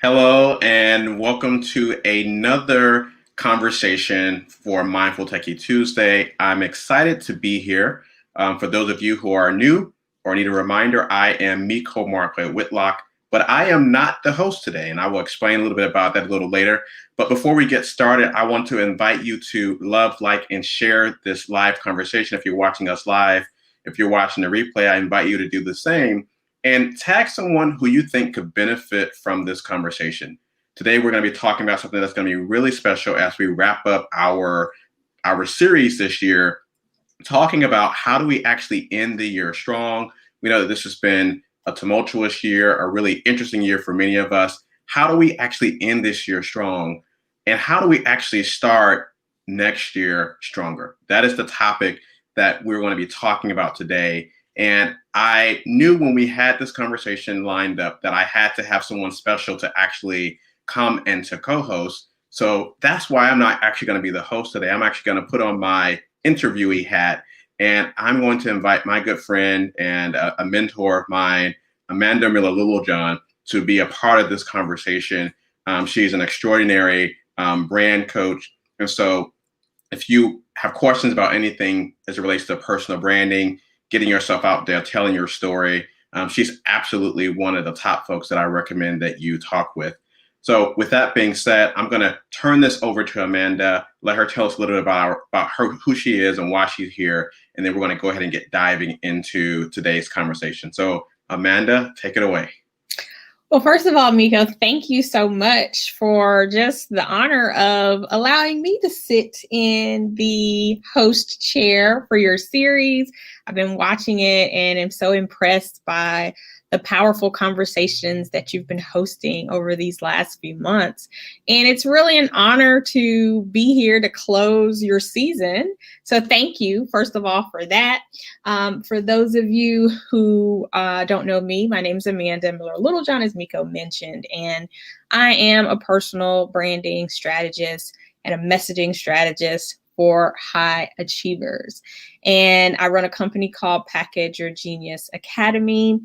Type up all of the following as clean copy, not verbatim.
Hello, and welcome to another conversation for Mindful Techie Tuesday. I'm excited to be here. For those of you who are new or need a reminder, I am Miko Markley Whitlock, but I am not the host today, and I will explain a little bit about that a little later. But before we get started, I want to invite you to love, like, and share this live conversation. If you're watching us live, if you're watching the replay, I invite you to do the same and tag someone who you think could benefit from this conversation. Today, we're going to be talking about something that's going to be really special as we wrap up our series this year, talking about how do we actually end the year strong. We know that this has been a tumultuous year, a really interesting year for many of us. How do we actually end this year strong? And how do we actually start next year stronger? That is the topic that we're going to be talking about today. And I knew when we had this conversation lined up that I had to have someone special to actually come and to co-host. So that's why I'm not actually going to be the host today. I'm actually going to put on my interviewee hat, and I'm going to invite my good friend and a mentor of mine, Amanda Miller-Littlejohn, to be a part of this conversation. She's an extraordinary brand coach. And so if you have questions about anything as it relates to personal branding, getting yourself out there, telling your story, she's absolutely one of the top folks that I recommend that you talk with. So with that being said, I'm going to turn this over to Amanda, let her tell us a little bit about her, who she is and why she's here. And then we're going to go ahead and get diving into today's conversation. So Amanda, take it away. Well, first of all, Miko, thank you so much for just the honor of allowing me to sit in the host chair for your series. I've been watching it and am so impressed by the powerful conversations that you've been hosting over these last few months. And it's really an honor to be here to close your season. So thank you, first of all, for that. For those of you who don't know me, my name is Amanda Miller-Littlejohn, as Miko mentioned, and I am a personal branding strategist and a messaging strategist for high achievers. And I run a company called Package Your Genius Academy.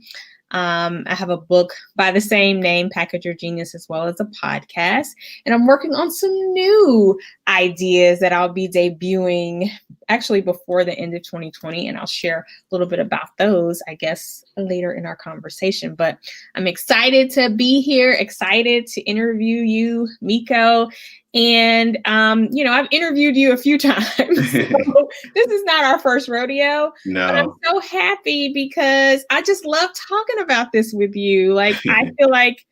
I have a book by the same name, Package Your Genius, as well as a podcast. And I'm working on some new ideas that I'll be debuting actually before the end of 2020. And I'll share a little bit about those, I guess, later in our conversation. But I'm excited to be here, excited to interview you, Miko. And, I've interviewed you a few times. So this is not our first rodeo. No. But I'm so happy because I just love talking about this with you. Like, I feel like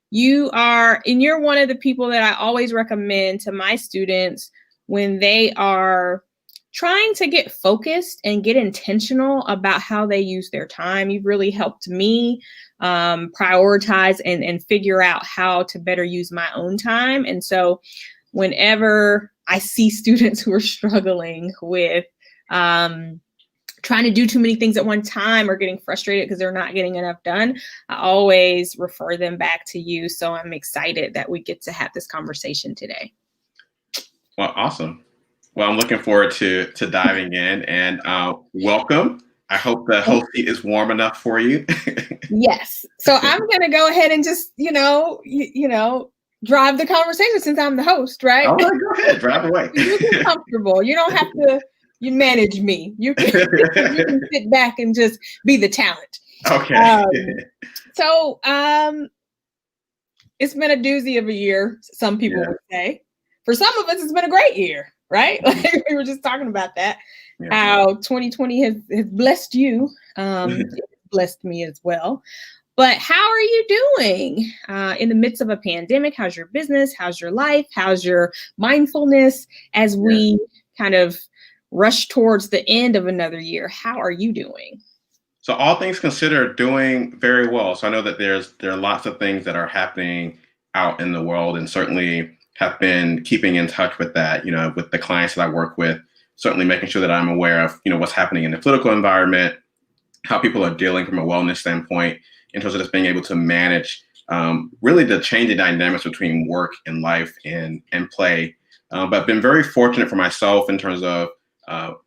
you're one of the people that I always recommend to my students when they are trying to get focused and get intentional about how they use their time. You've really helped me prioritize and figure out how to better use my own time. And so whenever I see students who are struggling with trying to do too many things at one time or getting frustrated because they're not getting enough done, I always refer them back to you. So I'm excited that we get to have this conversation today. Well, awesome. Well, I'm looking forward to diving in, and welcome. I hope the host seat is warm enough for you. Yes. So I'm going to go ahead and just, drive the conversation since I'm the host, right? All right, go ahead, drive away. You can comfortable. You don't have to. You manage me. You can, you can sit back and just be the talent. Okay. So it's been a doozy of a year, some people would say. For some of us, it's been a great year, right? Like we were just talking about that. Yeah. How 2020 has blessed you. It blessed me as well. But how are you doing in the midst of a pandemic? How's your business? How's your life? How's your mindfulness as we kind of rush towards the end of another year? How are you doing? So all things considered, doing very well. So I know that there are lots of things that are happening out in the world, and certainly have been keeping in touch with that, with the clients that I work with, certainly making sure that I'm aware of, what's happening in the political environment, how people are dealing from a wellness standpoint, in terms of just being able to manage really the changing dynamics between work and life and play. But I've been very fortunate for myself in terms of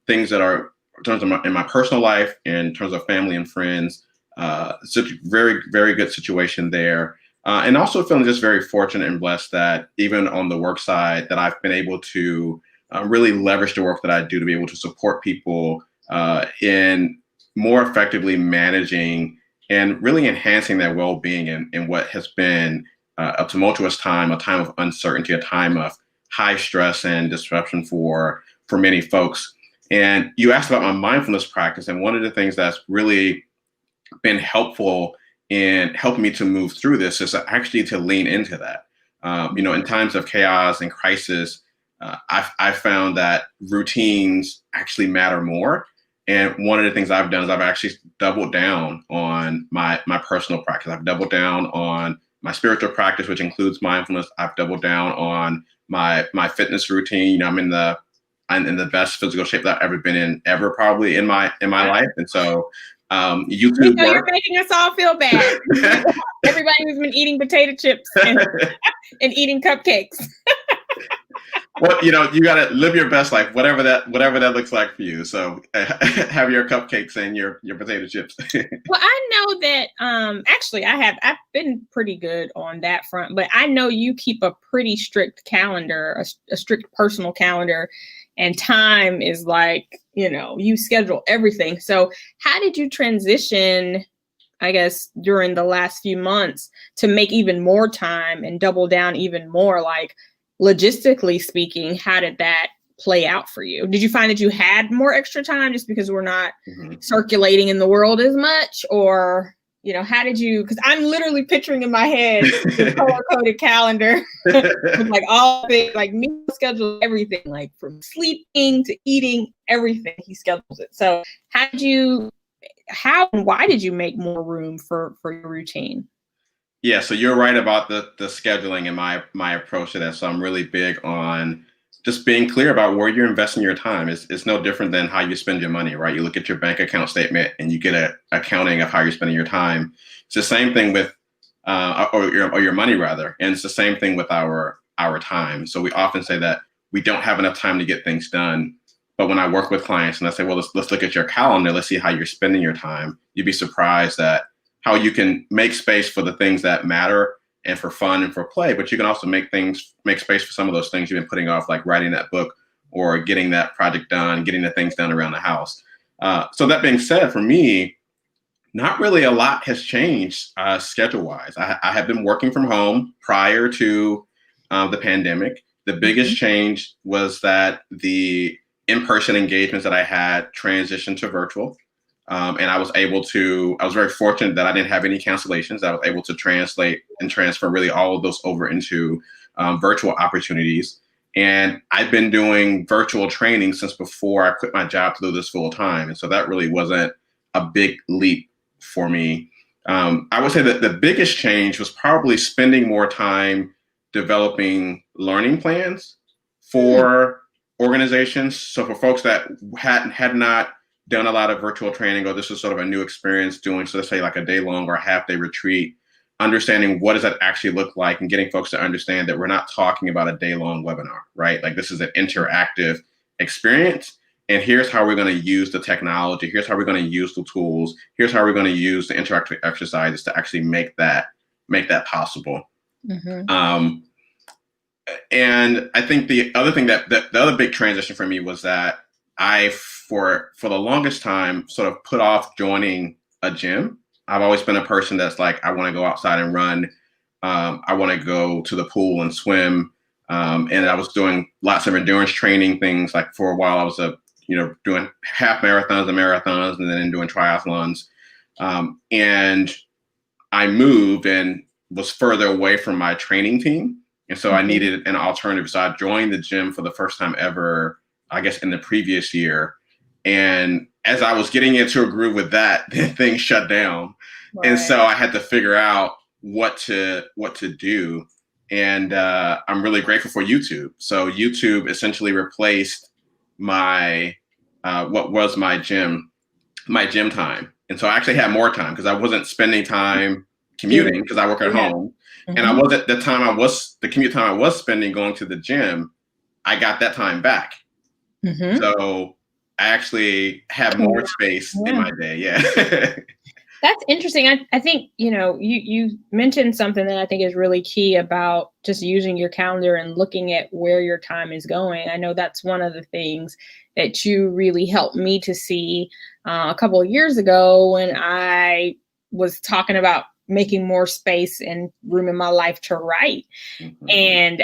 things that are in terms of in my personal life, in terms of family and friends. Such a very, very good situation there. And also feeling just very fortunate and blessed that even on the work side, that I've been able to really leverage the work that I do to be able to support people in more effectively managing and really enhancing their well-being in what has been a tumultuous time, a time of uncertainty, a time of high stress and disruption for many folks. And you asked about my mindfulness practice, and one of the things that's really been helpful in helping me to move through this is actually to lean into that. In times of chaos and crisis, I've found that routines actually matter more. And one of the things I've done is I've actually doubled down on my personal practice. I've doubled down on my spiritual practice, which includes mindfulness. I've doubled down on my fitness routine. I'm in the best physical shape that I've ever been in ever, probably in my life. And so YouTube Nico, work. you're making us all feel bad. Everybody who's been eating potato chips and eating cupcakes. Well, you got to live your best life, whatever that looks like for you. So have your cupcakes and your potato chips. Well, I know that actually I've been pretty good on that front, but I know you keep a pretty strict calendar, a strict personal calendar, and time is like, you schedule everything. So how did you transition, I guess, during the last few months to make even more time and double down even more? Like, logistically speaking, how did that play out for you? Did you find that you had more extra time just because we're not circulating in the world as much? Or, how did you, because I'm literally picturing in my head the color-coded calendar with like all things, like me schedule everything, like from sleeping to eating, everything he schedules it. So how and why did you make more room for your routine? Yeah, so you're right about the scheduling and my approach to that. So I'm really big on just being clear about where you're investing your time. It's no different than how you spend your money, right? You look at your bank account statement and you get an accounting of how you're spending your time. It's the same thing with or your money rather, and it's the same thing with our time. So we often say that we don't have enough time to get things done. But when I work with clients and I say, well, let's look at your calendar, let's see how you're spending your time, you'd be surprised at how you can make space for the things that matter and for fun and for play, but you can also make space for some of those things you've been putting off, like writing that book or getting that project done, getting the things done around the house. So that being said, for me, not really a lot has changed schedule-wise. I have been working from home prior to the pandemic. The biggest change was that the in-person engagements that I had transitioned to virtual. And I was very fortunate that I didn't have any cancellations. I was able to translate and transfer really all of those over into virtual opportunities. And I've been doing virtual training since before I quit my job to do this full time. And so that really wasn't a big leap for me. I would say that the biggest change was probably spending more time developing learning plans for organizations. So for folks that had not done a lot of virtual training, or this is sort of a new experience doing, so let's say like a day long or a half day retreat, understanding what does that actually look like and getting folks to understand that we're not talking about a day long webinar, right? Like this is an interactive experience. And here's how we're going to use the technology. Here's how we're going to use the tools. Here's how we're going to use the interactive exercises to actually make that possible. And I think the other thing the other big transition for me was that I, for the longest time, sort of put off joining a gym. I've always been a person that's like, I want to go outside and run. I want to go to the pool and swim. And I was doing lots of endurance training things. Like for a while, I was doing half marathons and then doing triathlons. And I moved and was further away from my training team. And so I needed an alternative. So I joined the gym for the first time ever, I guess, in the previous year. And as I was getting into a groove with that, then things shut down. Right. And so I had to figure out what to do. And I'm really grateful for YouTube. So YouTube essentially replaced my what was my gym time. And so I actually had more time because I wasn't spending time commuting because I work at home. And I wasn't the commute time I was spending going to the gym, I got that time back. So I actually have more space in my day. Yeah. That's interesting. I think, you mentioned something that I think is really key about just using your calendar and looking at where your time is going. I know that's one of the things that you really helped me to see a couple of years ago when I was talking about making more space and room in my life to write. And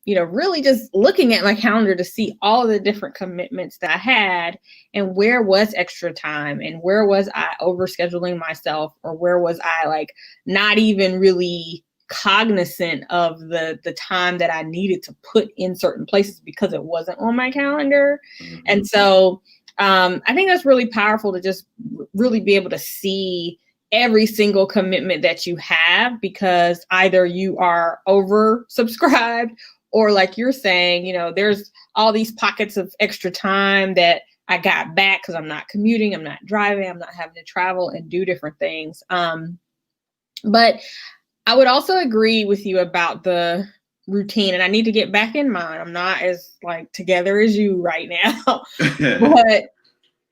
really just looking at my calendar to see all the different commitments that I had and where was extra time and where was I overscheduling myself, or where was I like not even really cognizant of the time that I needed to put in certain places because it wasn't on my calendar. And so I think that's really powerful to just really be able to see every single commitment that you have, because either you are oversubscribed, or like you're saying, there's all these pockets of extra time that I got back because I'm not commuting, I'm not driving, I'm not having to travel and do different things. But I would also agree with you about the routine, and I need to get back in mine. I'm not as like together as you right now, but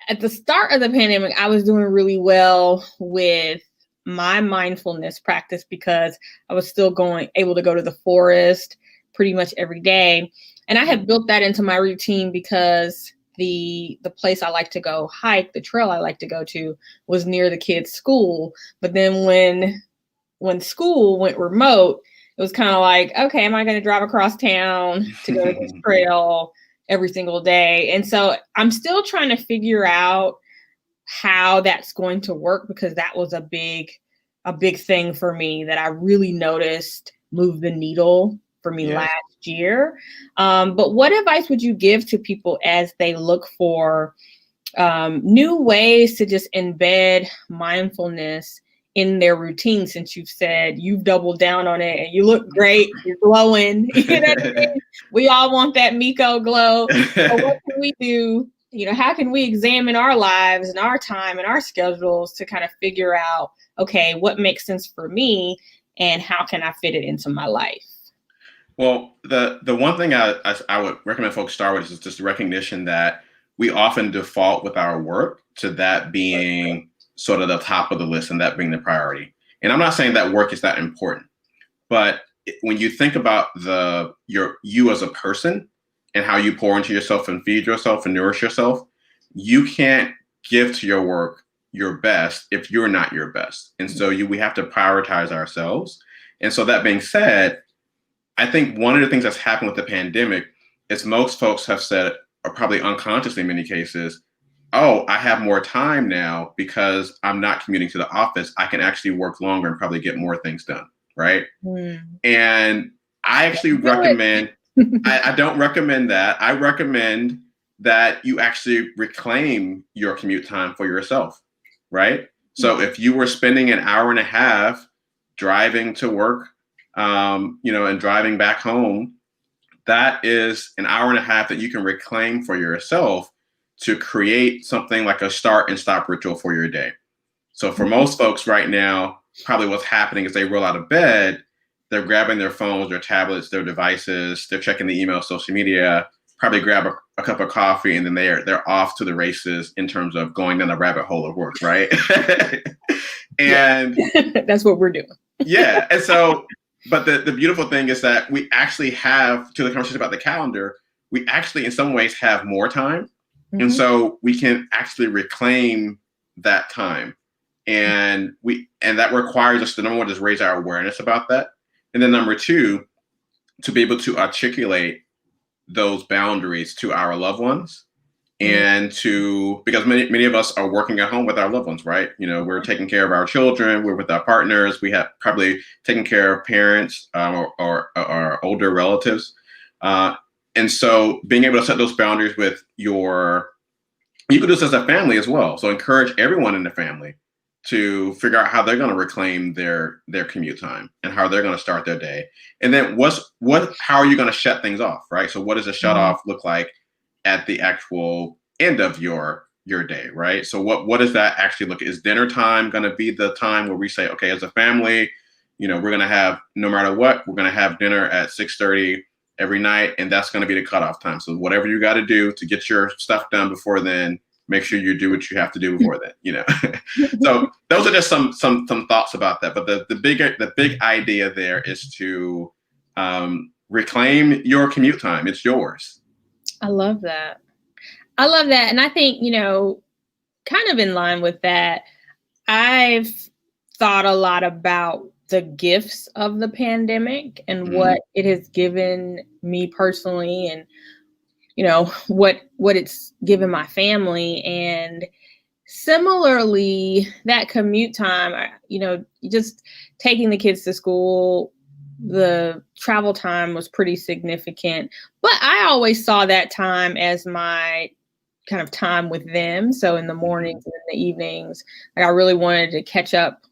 at the start of the pandemic, I was doing really well with my mindfulness practice because I was still able to go to the forest pretty much every day. And I had built that into my routine because the place I like to go hike, the trail I like to go to, was near the kids' school. But then when school went remote, it was kind of like, okay, am I going to drive across town to go to this trail every single day? And so I'm still trying to figure out how that's going to work, because that was a big thing for me that I really noticed moved the needle for me last year. But what advice would you give to people as they look for new ways to just embed mindfulness in their routine, since you've said you've doubled down on it and you look great, you're glowing, we all want that Miko glow. So what can we do? How can we examine our lives and our time and our schedules to kind of figure out, okay, what makes sense for me and how can I fit it into my life? Well, the one thing I would recommend folks start with is just the recognition that we often default with our work to that being sort of the top of the list and that being the priority. And I'm not saying that work is that important, but when you think about you as a person and how you pour into yourself and feed yourself and nourish yourself, you can't give to your work your best if you're not your best. And so we have to prioritize ourselves. And so that being said, I think one of the things that's happened with the pandemic is most folks have said, or probably unconsciously in many cases, oh, I have more time now because I'm not commuting to the office. I can actually work longer and probably get more things done, right? And I actually recommend, I don't recommend that. I recommend that you actually reclaim your commute time for yourself, right? So if you were spending an hour and a half driving to work, and driving back home, that is an hour and a half that you can reclaim for yourself to create something like a start and stop ritual for your day. So for most folks right now, probably what's happening is they roll out of bed, they're grabbing their phones, their tablets, their devices, they're checking the email, social media, probably grab a cup of coffee, and then they're off to the races in terms of going down the rabbit hole of work, right? And that's what we're doing. Yeah. And so, but the beautiful thing is that we actually have, to the conversation about the calendar, we actually in some ways have more time. And so we can actually reclaim that time. And that requires us to, number one, just raise our awareness about that. And then number two, to be able to articulate those boundaries to our loved ones, and because many of us are working at home with our loved ones, right? We're taking care of our children, we're with our partners, we have probably taken care of parents or older relatives. And so being able to set those boundaries with you can do this as a family as well. So encourage everyone in the family to figure out how they're going to reclaim their commute time and how they're going to start their day. And then how are you going to shut things off, right? So what does a shut off look like at the actual end of your day, right? So what does that actually look like? Is dinner time going to be the time where we say, okay, as a family, we're going to have, no matter what, we're going to have dinner at 6:30 every night, and that's going to be the cutoff time. So whatever you got to do to get your stuff done before then, make sure you do what you have to do before then, you know. So those are just some thoughts about that. But the big idea there is to reclaim your commute time. It's yours. I love that. I love that. And I think, kind of in line with that, I've thought a lot about the gifts of the pandemic and what it has given me personally, and what it's given my family. And similarly, that commute time, just taking the kids to school, the travel time was pretty significant, but I always saw that time as my kind of time with them. So in the mornings and in the evenings, I really wanted to catch up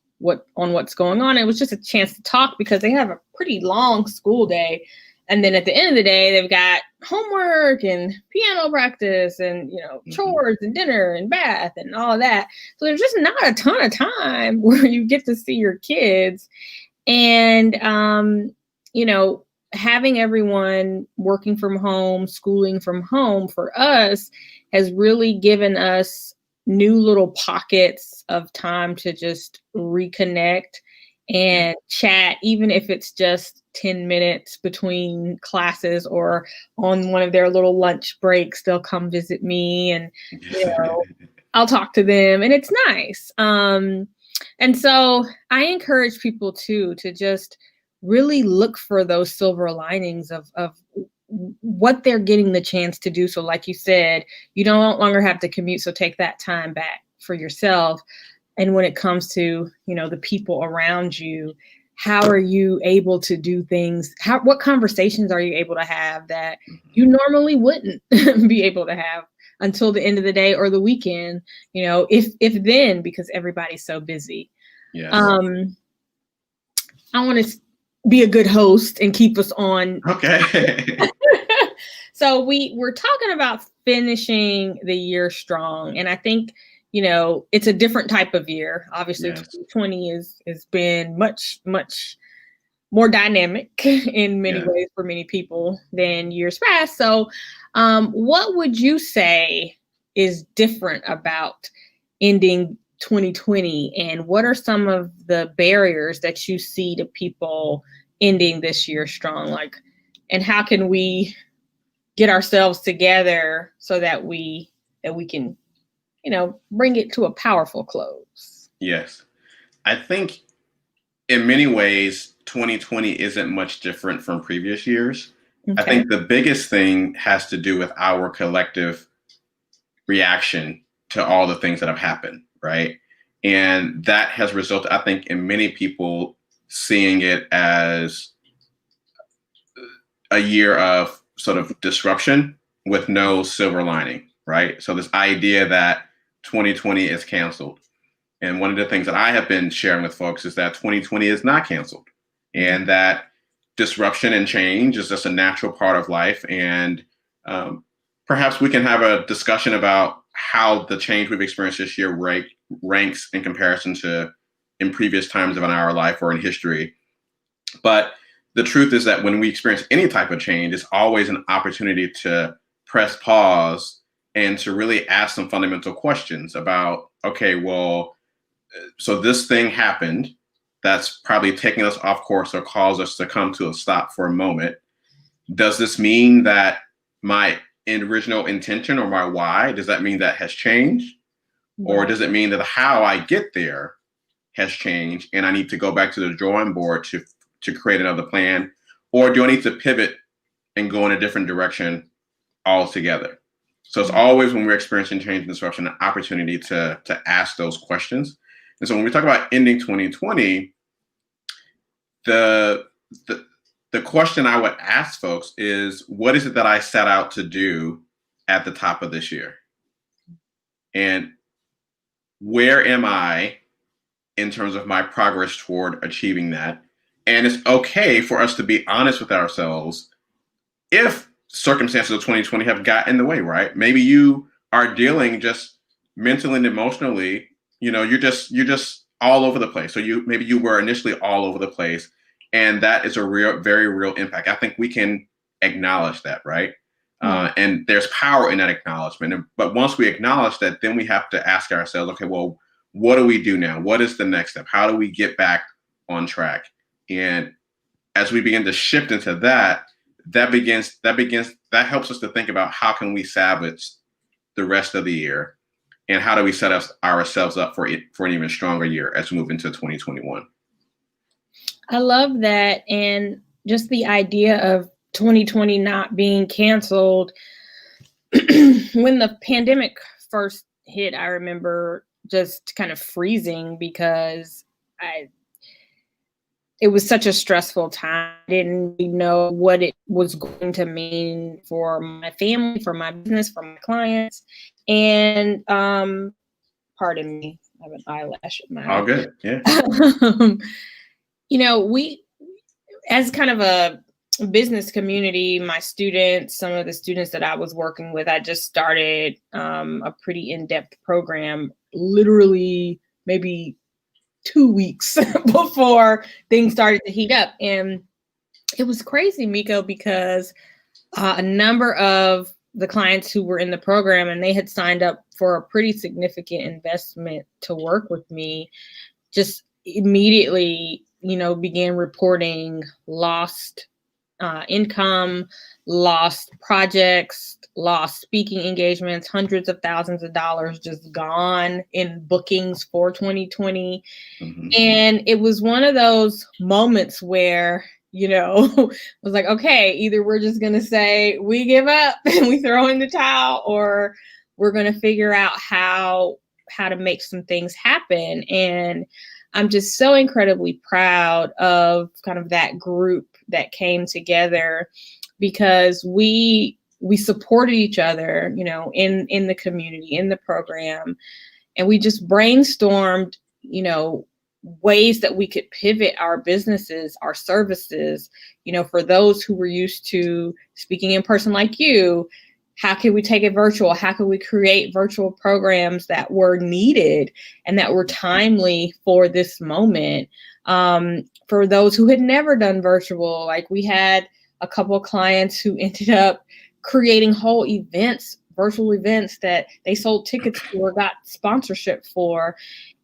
on what's going on. It was just a chance to talk because they have a pretty long school day. And then at the end of the day, they've got homework and piano practice and, chores and dinner and bath and all of that. So there's just not a ton of time where you get to see your kids. And, having everyone working from home, schooling from home for us has really given us new little pockets of time to just reconnect and chat, even if it's just 10 minutes between classes or on one of their little lunch breaks. They'll come visit me and, I'll talk to them, and it's nice. And so I encourage people to just really look for those silver linings of what they're getting the chance to do. So like you said, you no longer have to commute. So take that time back for yourself. And when it comes to, the people around you, how are you able to do things? What conversations are you able to have that you normally wouldn't be able to have until the end of the day or the weekend, if then, because everybody's so busy. Yes. I want to be a good host and keep us on. Okay. So we're talking about finishing the year strong. And I think, it's a different type of year. Obviously, Yes. 2020 has been much, much more dynamic in many ways for many people than years past. So what would you say is different about ending 2020, and what are some of the barriers that you see to people ending this year strong? And how can we get ourselves together so that we can, bring it to a powerful close? Yes. I think in many ways, 2020 isn't much different from previous years. Okay. I think the biggest thing has to do with our collective reaction to all the things that have happened, right? And that has resulted, I think, in many people seeing it as a year of sort of disruption with no silver lining, right? So this idea that 2020 is canceled. And one of the things that I have been sharing with folks is that 2020 is not canceled, and that disruption and change is just a natural part of life. And perhaps we can have a discussion about how the change we've experienced this year ranks in comparison to in previous times of our life or in history. But the truth is that when we experience any type of change, it's always an opportunity to press pause and to really ask some fundamental questions about, okay, well, so this thing happened that's probably taking us off course or caused us to come to a stop for a moment. Does this mean that my original intention or my why, does that mean that has changed? Or does it mean that how I get there has changed and I need to go back to the drawing board to create another plan? Or do I need to pivot and go in a different direction altogether? So it's always, when we're experiencing change and disruption, an opportunity to ask those questions. And so when we talk about ending 2020, the question I would ask folks is, what is it that I set out to do at the top of this year? And where am I in terms of my progress toward achieving that? And it's okay for us to be honest with ourselves if circumstances of 2020 have gotten in the way, right? Maybe you are dealing just mentally and emotionally, you're just all over the place. So maybe you were initially all over the place, and that is a very real impact. I think we can acknowledge that, right? And there's power in that acknowledgement. But once we acknowledge that, then we have to ask ourselves, okay, well, what do we do now? What is the next step? How do we get back on track? And as we begin to shift into that, that helps us to think about how can we salvage the rest of the year, and how do we set ourselves up for an even stronger year as we move into 2021. I love that. And just the idea of 2020 not being canceled. When the pandemic first hit, I remember just kind of freezing because it was such a stressful time. I didn't really know what it was going to mean for my family, for my business, for my clients. And pardon me, I have an eyelash in my eye. All good. Yeah. We, as kind of a business community, my students, some of the students that I was working with, I just started a pretty in-depth program, literally maybe 2 weeks before things started to heat up. And it was crazy, Miko, because a number of the clients who were in the program, and they had signed up for a pretty significant investment to work with me, just immediately, began reporting lost income, lost projects, lost speaking engagements, hundreds of thousands of dollars just gone in bookings for 2020. Mm-hmm. And it was one of those moments where, it was like, okay, either we're just going to say we give up and we throw in the towel, or we're going to figure out how to make some things happen. And I'm just so incredibly proud of kind of that group that came together, because we supported each other, in the community, in the program. And we just brainstormed, ways that we could pivot our businesses, our services, for those who were used to speaking in person like you. How can we take it virtual? How can we create virtual programs that were needed and that were timely for this moment? For those who had never done virtual, like we had a couple of clients who ended up creating whole events, virtual events that they sold tickets for, got sponsorship for.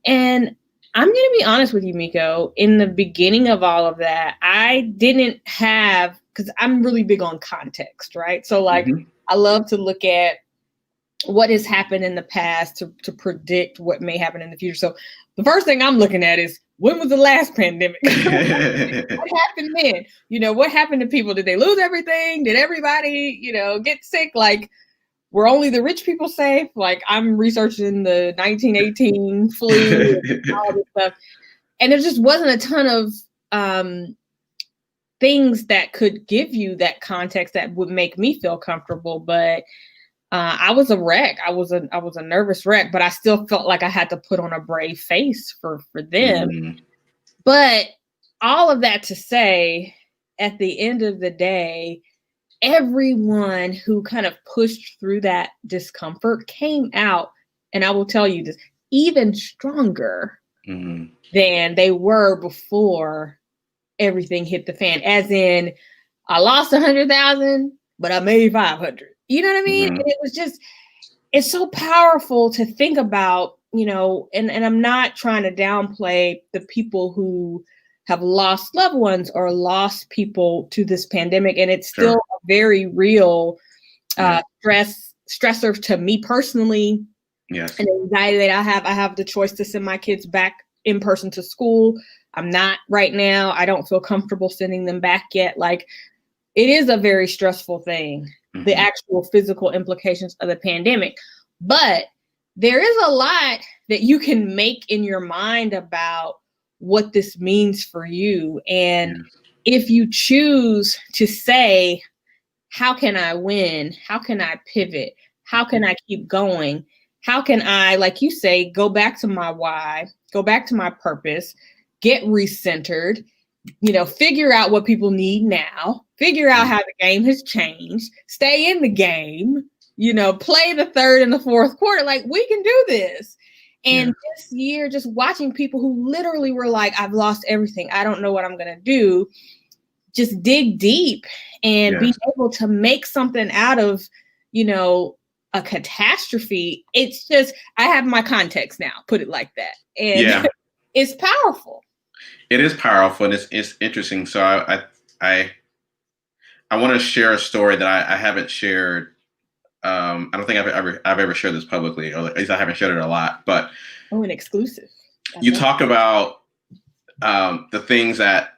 And I'm going to be honest with you, Miko, in the beginning of all of that, I didn't have, because I'm really big on context, right? So I love to look at what has happened in the past to predict what may happen in the future. So the first thing I'm looking at is, when was the last pandemic? What happened then? What happened to people? Did they lose everything? Did everybody, get sick? Like, were only the rich people safe? Like, I'm researching the 1918 flu and all this stuff. And there just wasn't a ton of things that could give you that context that would make me feel comfortable. But I was a wreck. I was a nervous wreck, but I still felt like I had to put on a brave face for them. Mm-hmm. But all of that to say, at the end of the day, everyone who kind of pushed through that discomfort came out, and I will tell you this, even stronger than they were before everything hit the fan. As in, I lost 100,000, but I made 500. You know what I mean? And it was just, it's so powerful to think about, and I'm not trying to downplay the people who have lost loved ones or lost people to this pandemic. And it's still a very real stressor to me personally. Yes. And the anxiety that I have the choice to send my kids back in person to school. I'm not right now. I don't feel comfortable sending them back yet. Like, it is a very stressful thing, the actual physical implications of the pandemic. But there is a lot that you can make in your mind about what this means for you. And if you choose to say, how can I win? How can I pivot? How can I keep going? How can I, like you say, go back to my why, go back to my purpose, get recentered, figure out what people need now, figure out how the game has changed, stay in the game, play the third and the fourth quarter. Like, we can do this. And this year, just watching people who literally were like, I've lost everything, I don't know what I'm going to do, just dig deep and be Yes. able to make something out of, a catastrophe. It's just, I have my context now, put it like that. And Yeah, it's powerful. it is powerful and it's interesting. So I want to share a story that I haven't shared. I don't think I've ever shared this publicly, or at least I haven't shared it a lot. But an exclusive. You talk about the things that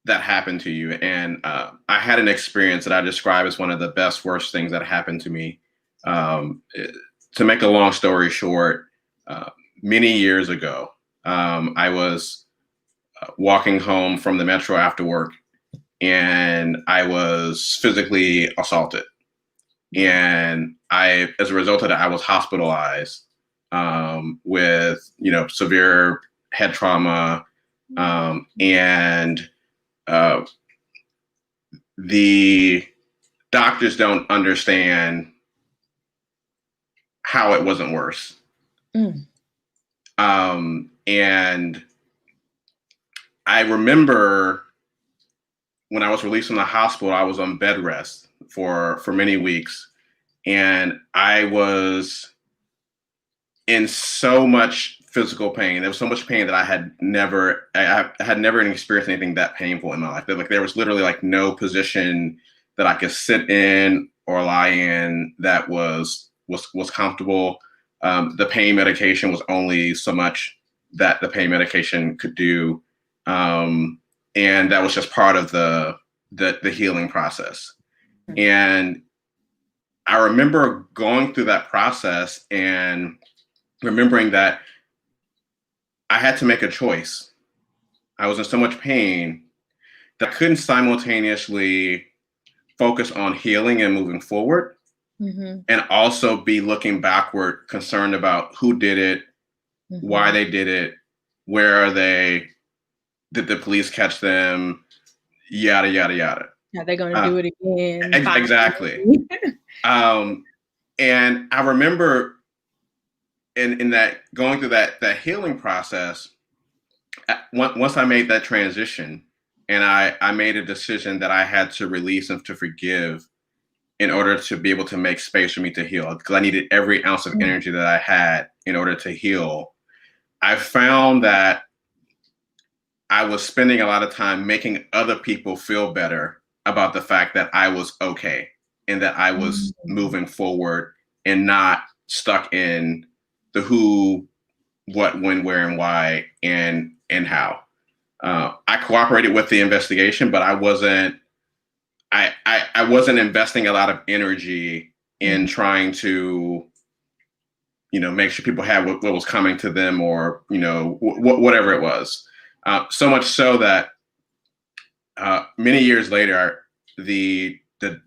happened to you, and I had an experience that I describe as one of the best worst things that happened to me. To make a long story short, many years ago, I was walking home from the metro after work, and I was physically assaulted. And as a result of that, I was hospitalized with, severe head trauma, and the doctors don't understand how it wasn't worse. And I remember when I was released from the hospital, I was on bed rest for many weeks, and I was in so much physical pain. There was so much pain that I had never experienced anything that painful in my life. There was literally like no position that I could sit in or lie in that was comfortable. The pain medication was only so much that the pain medication could do, and that was just part of the healing process. And I remember going through that process and remembering that I had to make a choice. I was in so much pain that I couldn't simultaneously focus on healing and moving forward, and also be looking backward, concerned about who did it, why they did it, where are they, did the police catch them, yada, yada, yada. Are they going to do it again? Exactly. And I remember in that going through that healing process, once I made that transition and I made a decision that I had to release and to forgive in order to be able to make space for me to heal, because I needed every ounce of energy that I had in order to heal. I found that I was spending a lot of time making other people feel better about the fact that I was okay and that I was moving forward and not stuck in the who, what, when, where, and why, and how. I cooperated with the investigation, but I wasn't investing a lot of energy in trying to, make sure people had what was coming to them, or, whatever it was. So much so that many years later, the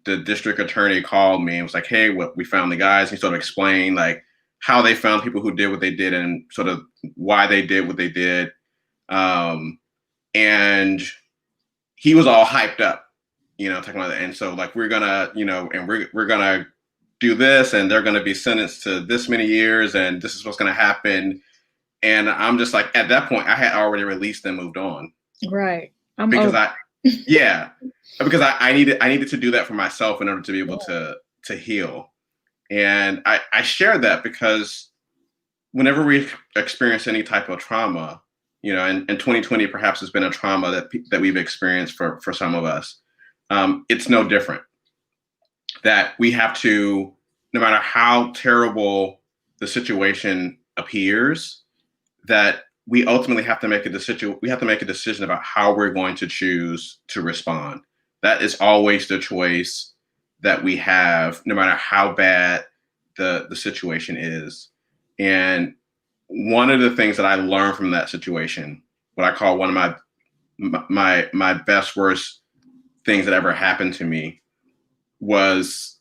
district attorney called me and was like, "Hey, we found the guys." And he sort of explained like how they found people who did what they did and sort of why they did what they did. And he was all hyped up, talking about that. And so like, we're gonna, and we're gonna do this, and they're gonna be sentenced to this many years, and this is what's gonna happen. And I'm just like, at that point, I had already released and moved on. Right. Because I needed to do that for myself in order to be able to heal. And I share that because whenever we experience any type of trauma, and 2020 perhaps has been a trauma that we've experienced for some of us, it's no different. That we have to, no matter how terrible the situation appears, that we ultimately have to make a decision. We have to make a decision about how we're going to choose to respond. That is always the choice that we have, no matter how bad the situation is. And one of the things that I learned from that situation, what I call one of my best worst things that ever happened to me, was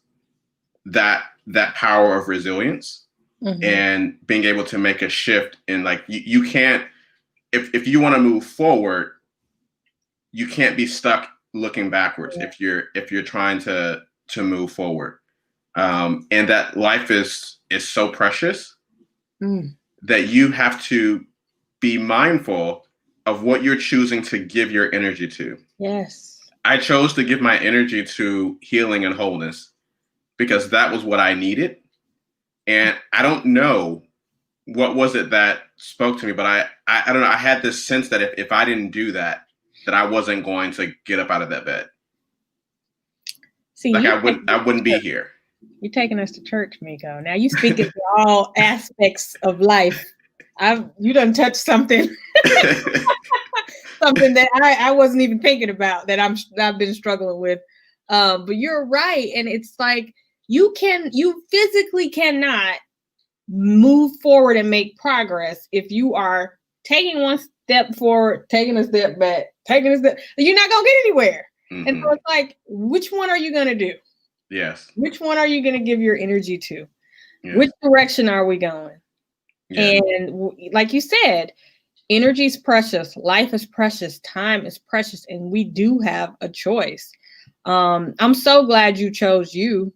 that power of resilience. And being able to make a shift in, like, you can't, if you want to move forward, you can't be stuck looking backwards if you're trying to move forward. And that life is so precious that you have to be mindful of what you're choosing to give your energy to. Yes. I chose to give my energy to healing and wholeness because that was what I needed. And I don't know what was it that spoke to me, but I don't know. I had this sense that if I didn't do that, that I wasn't going to get up out of that bed. See, Like I wouldn't be here. you're taking us to church, Miko. Now you speak into all aspects of life. You done touched something something that I wasn't even thinking about that I've been struggling with. But you're right. And it's like you physically cannot move forward and make progress if you are taking one step forward, taking a step back, taking a step. You're not gonna get anywhere. Mm-hmm. And so it's like, which one are you gonna do? Yes. Which one are you gonna give your energy to? Yes. Which direction are we going? Yeah. And like you said, energy is precious, life is precious, time is precious, and we do have a choice. I'm so glad you chose you.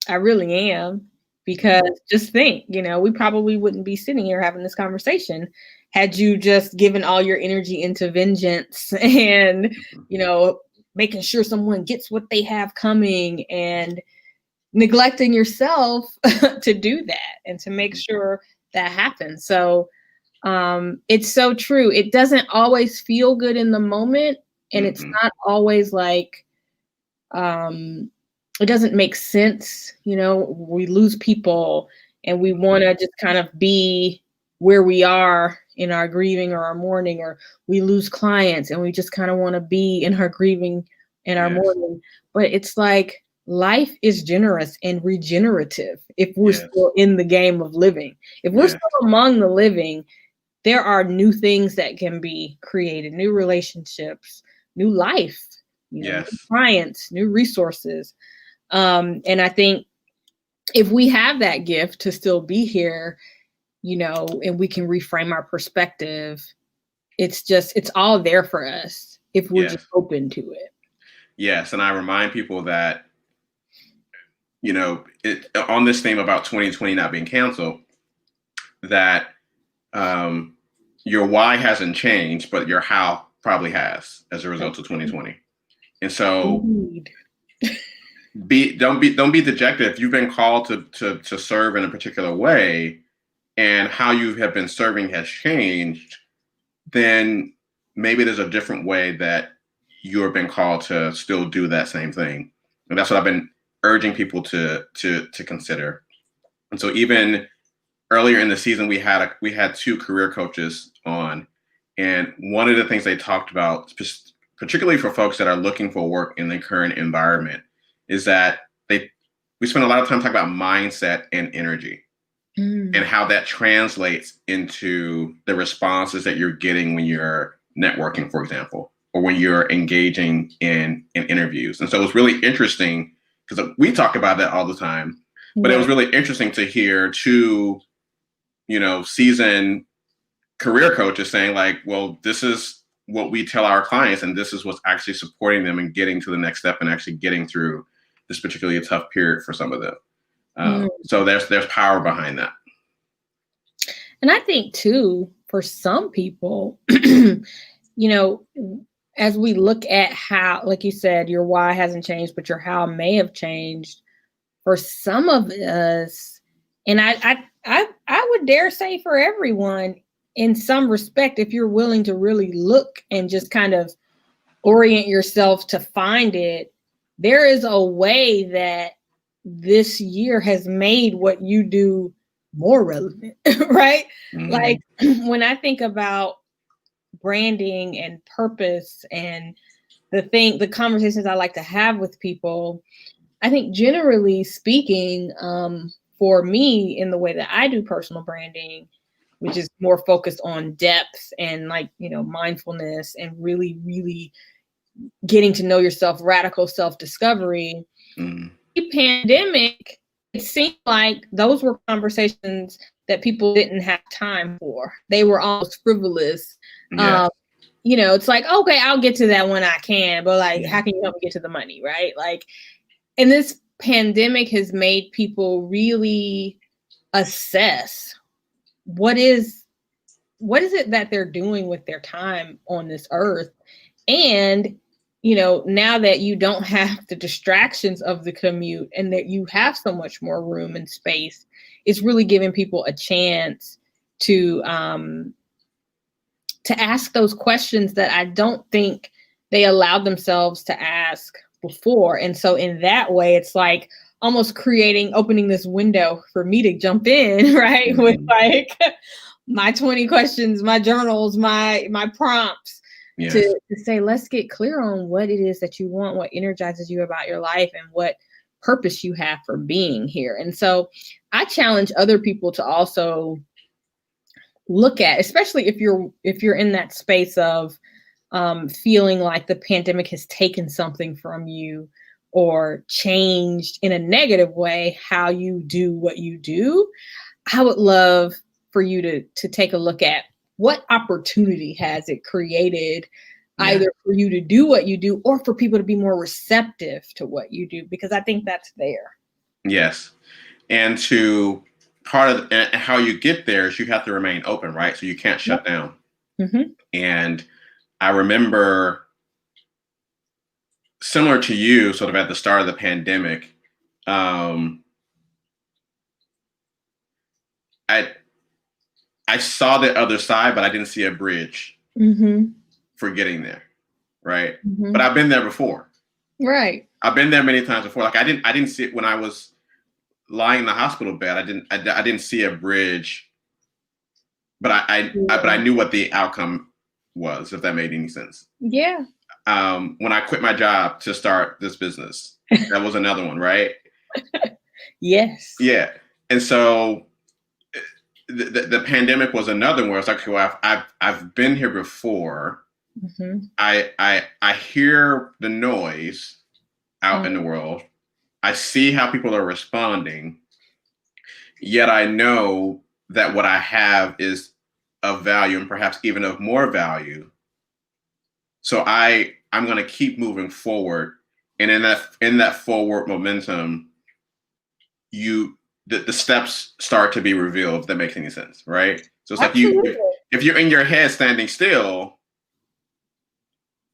I really am, because just think, we probably wouldn't be sitting here having this conversation had you just given all your energy into vengeance and, making sure someone gets what they have coming and neglecting yourself to do that and to make sure that happens. So it's so true. It doesn't always feel good in the moment, and it's not always like it doesn't make sense. We lose people and we want to just kind of be where we are in our grieving or our mourning, or we lose clients and we just kind of want to be in our grieving and our mourning. But it's like life is generous and regenerative if we're still in the game of living. If we're still among the living, there are new things that can be created, new relationships, new life, new clients, new resources. And I think if we have that gift to still be here, and we can reframe our perspective, it's all there for us if we're just open to it. Yes. And I remind people that, on this theme about 2020 not being canceled, that your why hasn't changed, but your how probably has as a result of 2020. And so don't be dejected if you've been called to serve in a particular way and how you have been serving has changed. Then maybe there's a different way that you're been called to still do that same thing. And that's what I've been urging people to consider. And so even earlier in the season, we had two career coaches on, and one of the things they talked about, particularly for folks that are looking for work in the current environment, is that we spend a lot of time talking about mindset and energy and how that translates into the responses that you're getting when you're networking, for example, or when you're engaging in interviews. And so it was really interesting because we talk about that all the time, but it was really interesting to hear two, seasoned career coaches saying like, well, this is what we tell our clients, and this is what's actually supporting them and getting to the next step and actually getting through this particularly tough period for some of them. So there's power behind that. And I think too, for some people, as we look at how, like you said, your why hasn't changed, but your how may have changed. For some of us, and I would dare say for everyone, in some respect, if you're willing to really look and just kind of orient yourself to find it, there is a way that this year has made what you do more relevant, right? Like when I think about branding and purpose and the conversations I like to have with people, I think generally speaking, for me, in the way that I do personal branding, which is more focused on depth and mindfulness and really, really getting to know yourself, radical self-discovery. Pandemic, it seemed like those were conversations that people didn't have time for. They were almost frivolous. Yes. It's like, okay, I'll get to that when I can, but how can you help me get to the money, right? And this pandemic has made people really assess what is it that they're doing with their time on this earth, And, you know, now that you don't have the distractions of the commute and that you have so much more room and space, it's really giving people a chance to ask those questions that I don't think they allowed themselves to ask before. And so in that way, it's like almost opening this window for me to jump in, right? Mm-hmm. With like my 20 questions, my journals, my prompts. Yes. to say, let's get clear on what it is that you want, what energizes you about your life, and what purpose you have for being here. And so I challenge other people to also look at, especially if you're in that space of feeling like the pandemic has taken something from you or changed in a negative way how you do what you do. I would love for you to take a look at what opportunity has it created, either for you to do what you do or for people to be more receptive to what you do, because I think that's there. Yes. And part of how you get there is you have to remain open, right? So you can't shut down. Mm-hmm. And I remember, similar to you, sort of at the start of the pandemic, I saw the other side, but I didn't see a bridge for getting there, right? Mm-hmm. But I've been there before. Right. I've been there many times before. Like I didn't see it when I was lying in the hospital bed. I didn't see a bridge, but I knew what the outcome was, if that made any sense. Yeah. When I quit my job to start this business, that was another one, right? Yes. Yeah. And so the pandemic was another one where it's like, well, I've been here before. Mm-hmm. I hear the noise out in the world. I see how people are responding. Yet I know that what I have is of value, and perhaps even of more value. So I'm going to keep moving forward, and in that forward momentum, the steps start to be revealed, if that makes any sense, right? So it's Absolutely. Like if you're in your head standing still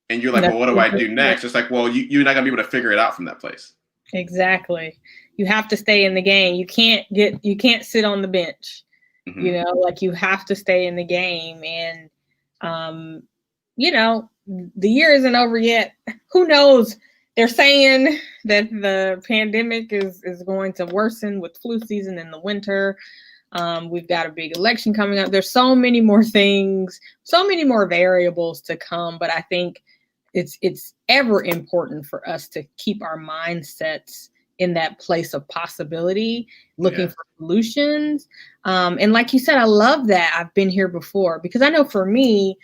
and you're like, well, what do I do next? It's like, well, you're not gonna be able to figure it out from that place. Exactly. You have to stay in the game. You can't sit on the bench. Mm-hmm. You know, like you have to stay in the game. And you know, the year isn't over yet. Who knows? They're saying that the pandemic is going to worsen with flu season in the winter. We've got a big election coming up. There's so many more things, so many more variables to come. But I think it's ever important for us to keep our mindsets in that place of possibility, looking for solutions. And like you said, I love that I've been here before, because I know for me,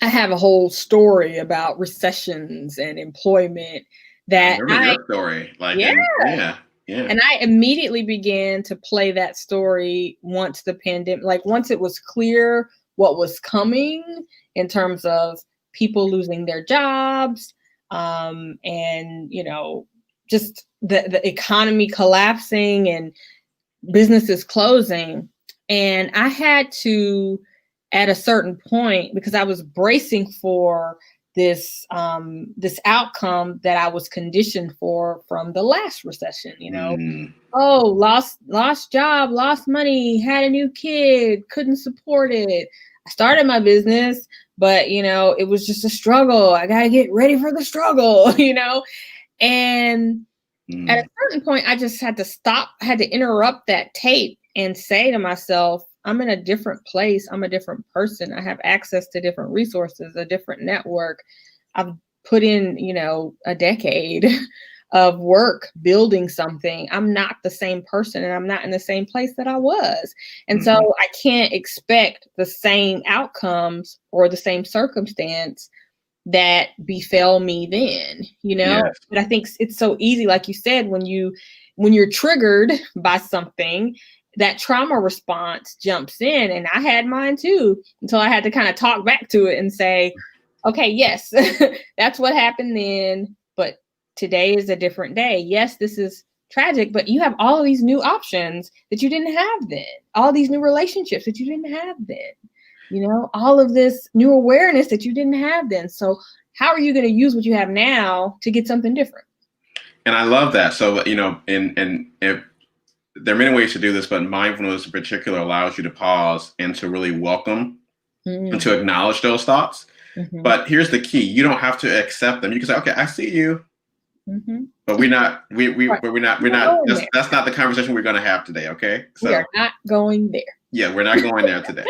I have a whole story about recessions and employment that your story. Like, yeah. And I immediately began to play that story once the pandemic, like once it was clear what was coming in terms of people losing their jobs, and, you know, just the economy collapsing and businesses closing. And I had to, at a certain point, because I was bracing for this outcome that I was conditioned for from the last recession, you know, lost job, lost money, had a new kid, couldn't support it. I started my business, but, you know, it was just a struggle. I got to get ready for the struggle, you know, and at a certain point, I just had to stop, had to interrupt that tape and say to myself, I'm in a different place. I'm a different person. I have access to different resources, a different network. I've put in, you know, a decade of work building something. I'm not the same person, and I'm not in the same place that I was. And so I can't expect the same outcomes or the same circumstance that befell me then, you know. Yes. But I think it's so easy, like you said, when you're triggered by something, that trauma response jumps in. And I had mine too, until I had to kind of talk back to it and say, okay, yes, that's what happened then, but today is a different day. Yes, this is tragic, but you have all of these new options that you didn't have then, all these new relationships that you didn't have then. all of this new awareness that you didn't have then. So how are you going to use what you have now to get something different? And I love that. So, and if there are many ways to do this, but mindfulness in particular allows you to pause and to really welcome and to acknowledge those thoughts. Mm-hmm. But here's the key: you don't have to accept them. You can say, "Okay, I see you," but we're not. That's not the conversation we're going to have today. Okay, so we are not going there. Yeah, we're not going there today.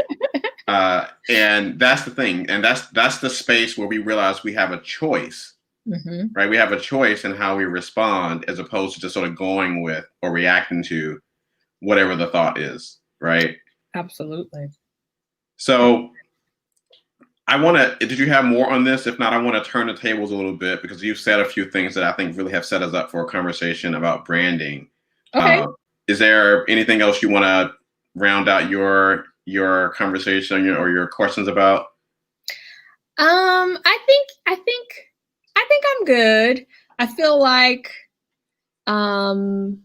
And that's the thing, and that's the space where we realize we have a choice. Right, we have a choice in how we respond, as opposed to just sort of going with or reacting to whatever the thought is. Right. Absolutely. So did you have more on this? If not, I want to turn the tables a little bit, because you've said a few things that I think really have set us up for a conversation about branding. Okay. Is there anything else you want to round out your conversation or your questions about? I think I'm good. I feel like I almost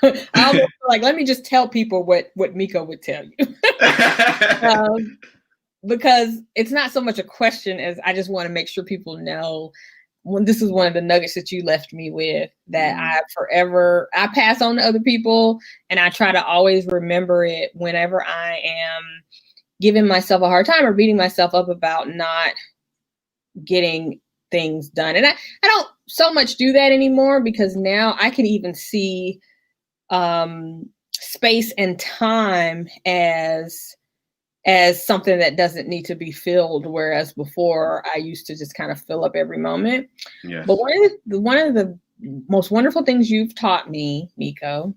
feel like, let me just tell people what Miko would tell you. Because it's not so much a question as I just want to make sure people know, when this is one of the nuggets that you left me with, that I pass on to other people, and I try to always remember it whenever I am giving myself a hard time or beating myself up about not getting things done. And I don't so much do that anymore, because now I can even see space and time as something that doesn't need to be filled, whereas before I used to just kind of fill up every moment. Yes. But one of the most wonderful things you've taught me, Miko,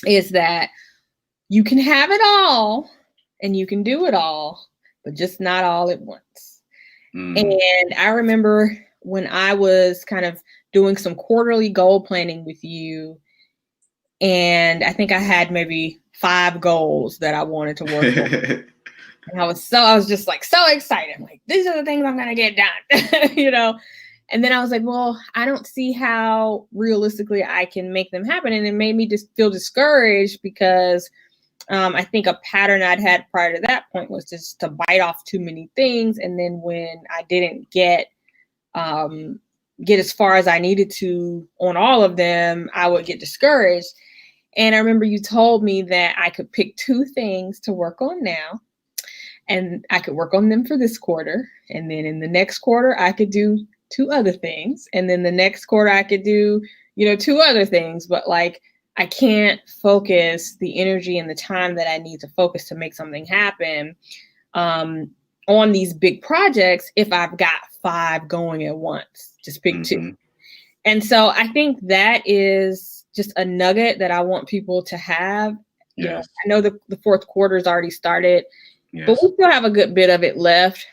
is that you can have it all and you can do it all, but just not all at once. And I remember when I was kind of doing some quarterly goal planning with you, and I think I had maybe 5 goals that I wanted to work on. And I was just like so excited. I'm like, these are the things I'm going to get done, And then I was like, well, I don't see how realistically I can make them happen. And it made me just feel discouraged, because I think a pattern I'd had prior to that point was just to bite off too many things. And then when I didn't get as far as I needed to on all of them, I would get discouraged. And I remember you told me that I could pick 2 things to work on now, and I could work on them for this quarter. And then in the next quarter, I could do 2 other things. And then the next quarter, I could do, 2 other things. But like, I can't focus the energy and the time that I need to focus to make something happen on these big projects if I've got 5 going at once. Just pick 2. And so I think that is just a nugget that I want people to have. Yes. I know the 4th quarter has already started, yes, but we still have a good bit of it left.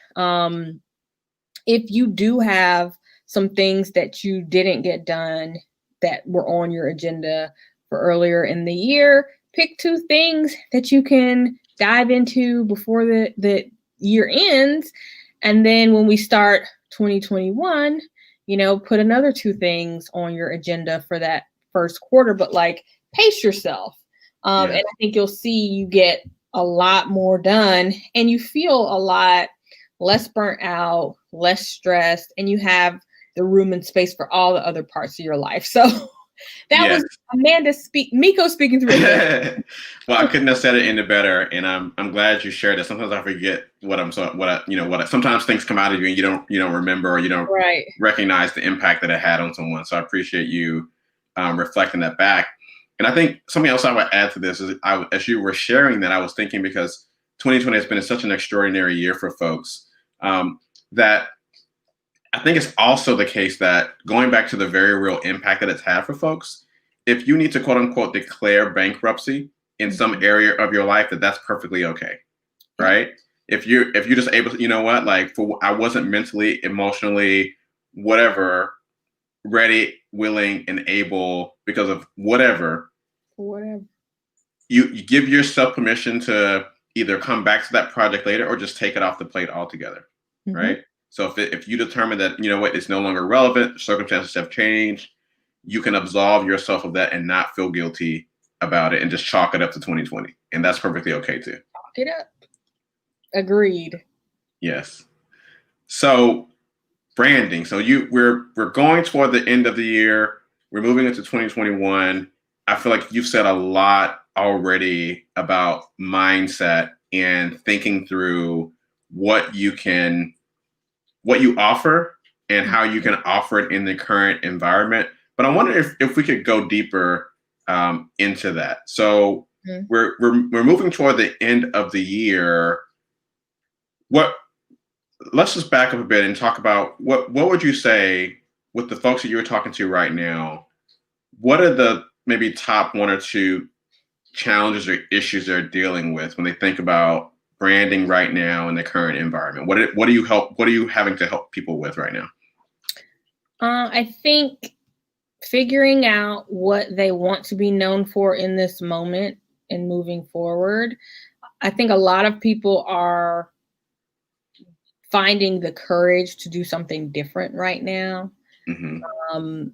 If you do have some things that you didn't get done that were on your agenda for earlier in the year, pick 2 things that you can dive into before the year ends. And then when we start 2021, put another 2 things on your agenda for that first quarter, but like, pace yourself. And I think you'll see you get a lot more done, and you feel a lot less burnt out, less stressed, and you have the room and space for all the other parts of your life. So that was Miko speaking through it. Well, I couldn't have said it any better, and I'm glad you shared it. Sometimes I forget sometimes things come out of you and you don't remember, or you don't recognize the impact that it had on someone. So I appreciate you reflecting that back. And I think something else I would add to this is, as you were sharing that, I was thinking, because 2020 has been such an extraordinary year for folks, that I think it's also the case that, going back to the very real impact that it's had for folks, if you need to quote unquote declare bankruptcy in some area of your life, that's perfectly okay, right? If you're just able to, I wasn't mentally, emotionally, whatever, ready, willing, and able because of whatever. You give yourself permission to either come back to that project later or just take it off the plate altogether, right? So if you determine that, it's no longer relevant, circumstances have changed, you can absolve yourself of that and not feel guilty about it and just chalk it up to 2020. And that's perfectly okay too. Chalk it up. Agreed. Yes. So branding. So we're going toward the end of the year. We're moving into 2021. I feel like you've said a lot already about mindset and thinking through what you offer and how you can offer it in the current environment. But I wonder if we could go deeper into that. So we're moving toward the end of the year. Let's just back up a bit and talk about what would you say with the folks that you're talking to right now? What are the maybe top one or two challenges or issues they're dealing with when they think about branding right now in the current environment? What are you having to help people with right now? I think figuring out what they want to be known for in this moment and moving forward. I think a lot of people are finding the courage to do something different right now. Mm-hmm.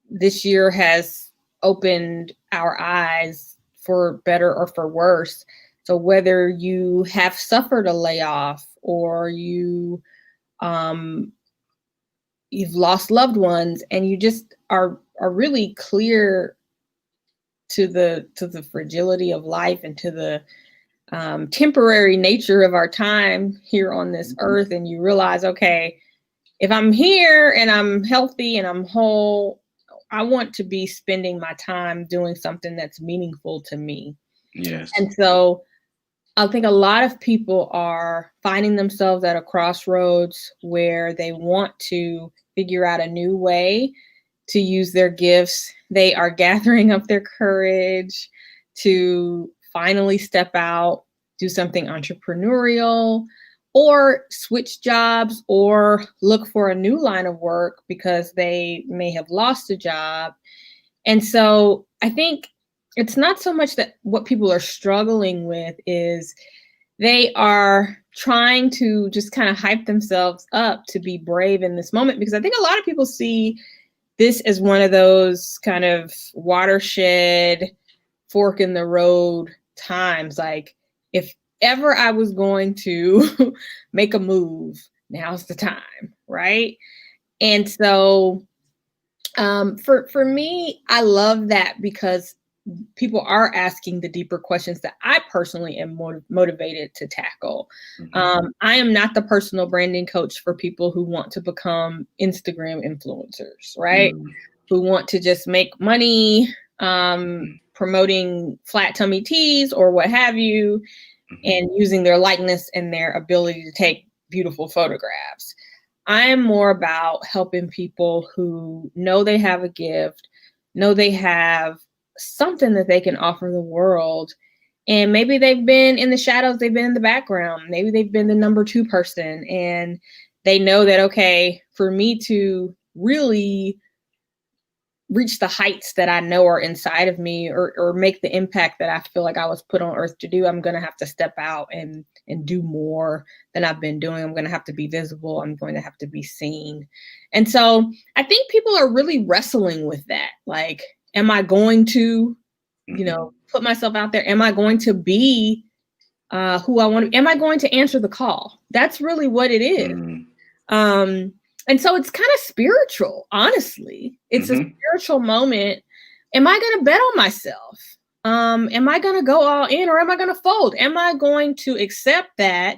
This year has opened our eyes for better or for worse. So whether you have suffered a layoff or you've lost loved ones and you just are really clear to the fragility of life and to the temporary nature of our time here on this earth, and you realize, okay, if I'm here and I'm healthy and I'm whole, I want to be spending my time doing something that's meaningful to me. Yes. And so I think a lot of people are finding themselves at a crossroads where they want to figure out a new way to use their gifts. They are gathering up their courage to finally step out, do something entrepreneurial, or switch jobs, or look for a new line of work because they may have lost a job. And so I think it's not so much that what people are struggling with is they are trying to just kind of hype themselves up to be brave in this moment, because I think a lot of people see this as one of those kind of watershed, fork in the road times. Like, if ever I was going to make a move, now's the time, right? And so for me, I love that because people are asking the deeper questions that I personally am motivated to tackle. Mm-hmm. I am not the personal branding coach for people who want to become Instagram influencers, right? Mm-hmm. Who want to just make money promoting flat tummy teas or what have you, mm-hmm. and using their likeness and their ability to take beautiful photographs. I am more about helping people who know they have a gift, know they have something that they can offer the world. And maybe they've been in the shadows, they've been in the background, maybe they've been the number two person, and they know that, okay, for me to really reach the heights that I know are inside of me, or make the impact that I feel like I was put on earth to do, I'm going to have to step out and do more than I've been doing. I'm going to have to be visible. I'm going to have to be seen. And so I think people are really wrestling with that. Like, am I going to, put myself out there? Am I going to be who I want to? Am I going to answer the call? That's really what it is. And so it's kind of spiritual, honestly. It's a spiritual moment. Am I going to bet on myself? Am I going to go all in, or am I going to fold? Am I going to accept that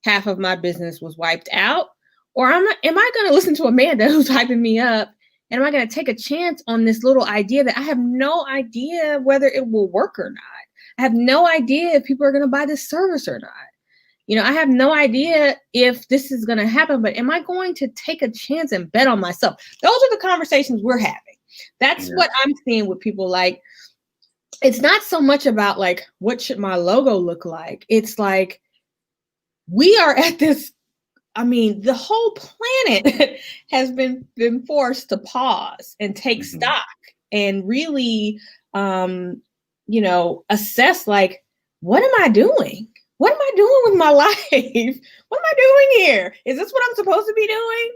half of my business was wiped out? Or am I going to listen to Amanda who's hyping me up? And am I going to take a chance on this little idea that I have no idea whether it will work or not? I have no idea if people are going to buy this service or not. I have no idea if this is going to happen, but am I going to take a chance and bet on myself? Those are the conversations we're having. That's what I'm seeing with people. Like, it's not so much about like, what should my logo look like? It's like, we are at this, the whole planet has been forced to pause and take stock and really, assess, like, what am I doing? What am I doing with my life? What am I doing here? Is this what I'm supposed to be doing?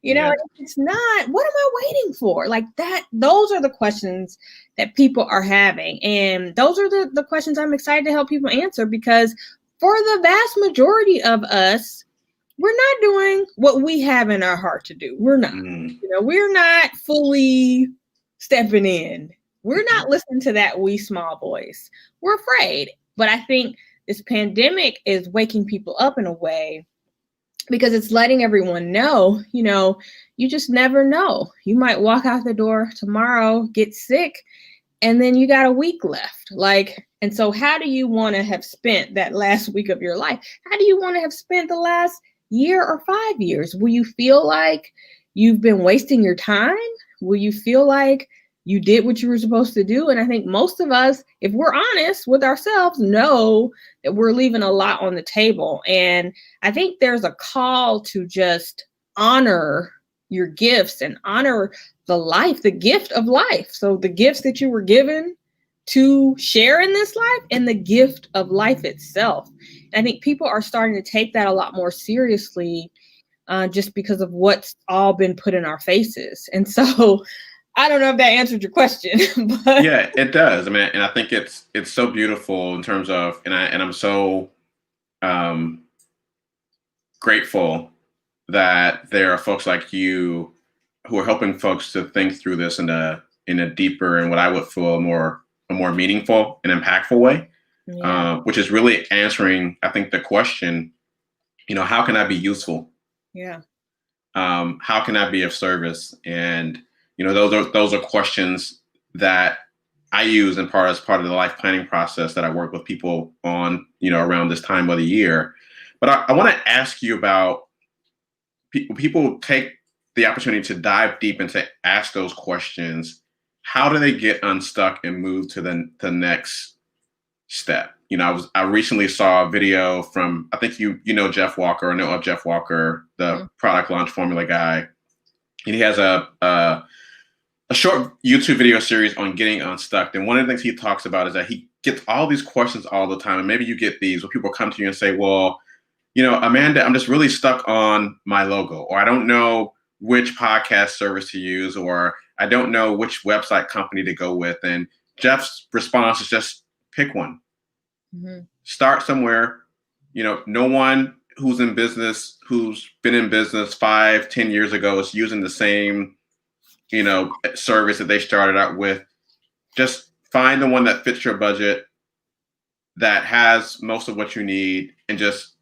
If it's not, what am I waiting for? Like that, those are the questions that people are having. And those are the questions I'm excited to help people answer, because for the vast majority of us, we're not doing what we have in our heart to do. We're not. We're not fully stepping in. We're not listening to that wee small voice. We're afraid. But I think this pandemic is waking people up in a way because it's letting everyone know, you just never know. You might walk out the door tomorrow, get sick, and then you got a week left. And so how do you want to have spent that last week of your life? How do you want to have spent the last year or 5 years? Will you feel like you've been wasting your time? Will you feel like you did what you were supposed to do? And I think most of us, if we're honest with ourselves, know that we're leaving a lot on the table. And I think there's a call to just honor your gifts and honor the gift of life. So the gifts that you were given to share in this life and the gift of life itself. And I think people are starting to take that a lot more seriously just because of what's all been put in our faces. And so I don't know if that answered your question. But yeah, it does. I mean, and I think it's so beautiful in terms of, and I'm so grateful that there are folks like you who are helping folks to think through this in a deeper and what I would feel a more meaningful and impactful way, which is really answering, I think, the question, how can I be useful? Yeah. How can I be of service? And those are questions that I use as part of the life planning process that I work with people on, around this time of the year. But I want to ask you about people take the opportunity to dive deep and to ask those questions. How do they get unstuck and move to the next step? I recently saw a video from, I think you know Jeff Walker, or know of Jeff Walker, the product launch formula guy. And he has a short YouTube video series on getting unstuck. And one of the things he talks about is that he gets all these questions all the time. And maybe you get these where people come to you and say, well, Amanda, I'm just really stuck on my logo, or I don't know which podcast service to use, or I don't know which website company to go with. And Jeff's response is just pick one. Mm-hmm. Start somewhere. No one who's in business, who's been in business 5-10 years ago is using the same service that they started out with. Just find the one that fits your budget, that has most of what you need, and just